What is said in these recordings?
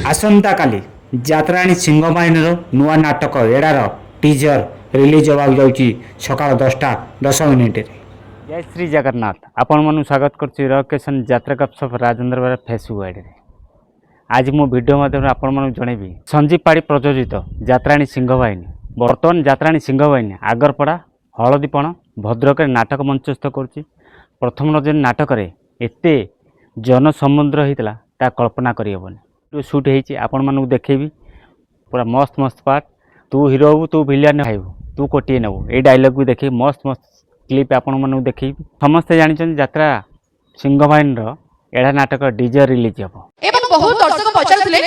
आसंता काली जात्राणी सिंह बाहिनीर नुआ नाटक एडार teaser release होगा जाऊँगी सकाल 10टा 10 मिनिट। जय श्री जगन्नाथ आपण मन स्वागत करुच्ची लोकेशन यात्रा गपसप राजेंद्र बेरा फेसबुक आईडी। आज मो वीडियो माध्यम आपण मन जनइबी संजीव पाड़ी प्रयोजित जात्राणी सिंह बाहिनी। बर्तमान जात्राणी सिंह बाहिनी आगरपड़ा हलदीपण भद्रक नाटक मंचस्थ करुच्ची। प्रथम रजनी नाटक एते जनसमुद्र होता ता कल्पना करहबनी। सुट होती आपण मानू देखेबी पूरा मस्त मस्त पार्ट। तू हिरो हबू तू विलियन खाइबू तू कोटी नबू ये डायलॉग भी देखे मस्त मस्त क्लिप आपण मानू देखेबी। समस्ते जानी यात्रा सिंह बाहिनी एड़ा नाटक डीजर रिलीज हम एवं बहुत दर्शक पचारुले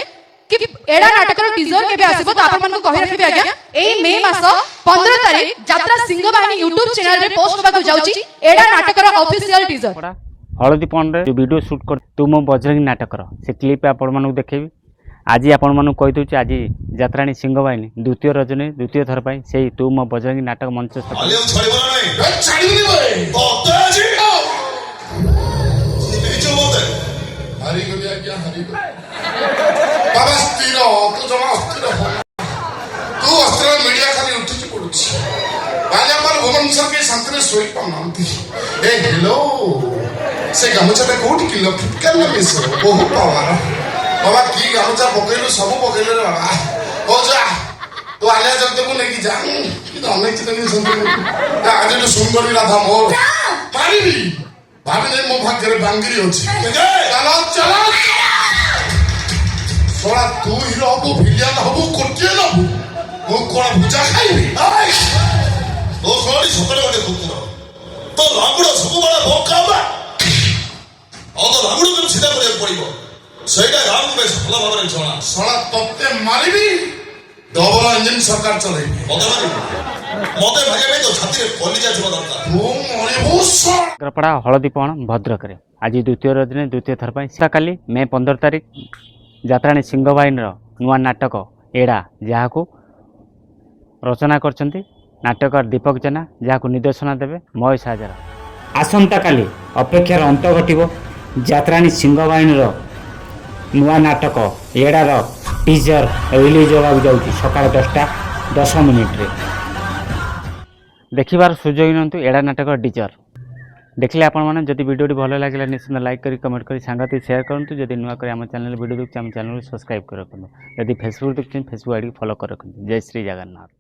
कि एड़ा नाटक टीजर केबे आसीबो तो आपण मानू कहि रखिबे आज्ञा ए मे मास 15 तारिख यात्रा सिंह बाहिनी YouTube चैनल रे पोस्ट होबाक जाउची एड़ा नाटक ऑफिशियल टीजर। हलदीपण रे वीडियो शूट कर तू मो बजरंगी नाटक से क्लिप आपण मानू देखेबी। आज आपण मानू कहि दउची आज यात्राणी सिंह बाहिनी द्वितीय रजनी द्वितीय थर पई से तू मो बजरंगी नाटक मंचस्थ हरी को दिया क्या हरी को बाबा स्थिर तू जमा अस्थिर हो तू अस्थिर मीडिया खाली उठी पड़ुछ बाजा पर भुवनेश्वर के संतरे सोई पाउनांती ए हेलो से गामुछाटा कोठी किलो फिटकर न मिसो बहु पावर बाबा की गामुछा पकइलु सब पकइले रे बाबा हो जा तू आलिया जगत को लेके जा कि तो अनेक चितनी संत आज तो सुंदरी राधा मोर पारिबी भाभी ने मो भाग्य रे बांगरी होची चलो चलो सोला तू हिरो हबू विलियन हबू कोटिए नबू मो कोन भुजा खाइबी तो सोली सतरे गटे कुकुर तो लांगुड़ सब बड़ा बोकाबा और तो लांगुड़ को सीधा करे पड़िबो सेटा गाम में भला भाबरे जणा सोला तत्ते मारिबी डबल इंजन सरकार चलेबी मते भागे में तो छाती रे कलिजा छवा दरकार तू मरिबू सो आगरपड़ा हलदीपण भद्रक आज द्वितीय रजनी द्वितीय थर पई काली मे 15 तारिख जात्राणी सिंह बाहिनी नुआ नाटक एड़ा जहाँ रचना करछंती नाटकर दीपक जेना जहाँ निर्देशना देवे महेश हाजरा। आसंता काली अपेक्षार अंत घटिबो जात्राणी सिंह बाहिनी नुआ नाटक एडार टीजर रिलीज होगा जाऊँगी सकाल 10टा 10 मिनिट। देखिबार सुजोग नियंतु एड़ा नाटक टीजर देखले आपण माने जदि वीडियो भल लगे निश्चित लाइक करी कमेंट करी सांगति शेयर करंतु। जदि नुआ करे आम चैनल वीडियो देखते आम चैनल सब्सक्राइब कर रखु। जदि फेसबुक देखते फेसबुक आईडी फॉलो कर रखु। जय श्री जगन्नाथ।